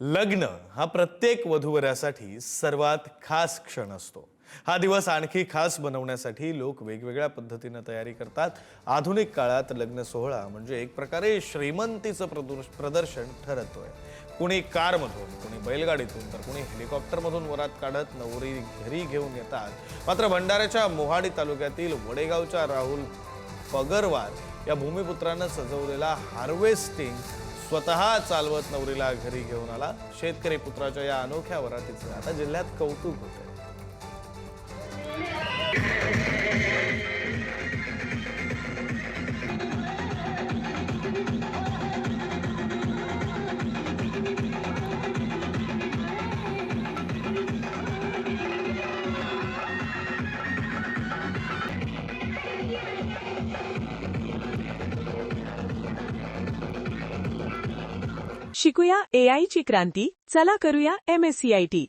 लग्न हा प्रत्येक वधूवरासाठी सर्वात खास क्षण असतो। हा दिवस आणखी खास बनवण्यासाठी लोक वेगवेगळ्या पद्धतीने तयारी करतात। आधुनिक काळात लग्न सोहळा म्हणजे एक प्रकारे श्रीमंतीचं प्रदर्शन ठरतोय। कुणी कारमधून, कुणी बैलगाडीतून, तर कुणी हेलिकॉप्टरमधून वरात काढत नवरी घरी घेऊन येतात। मात्र भंडाऱ्याच्या मोहाडी तालुक्यातील वडेगावच्या राहुल पगरवार या भूमिपुत्रानं सजवलेला हार्वेस्टिंग स्वतः चालवत नवरीला घरी घेऊन आला। शेतकरी पुत्राच्या या अनोख्या वरातीचं आता जिल्ह्यात कौतुक होतंय। शिकूया AI ची क्रांती, चला करूया MSCIT।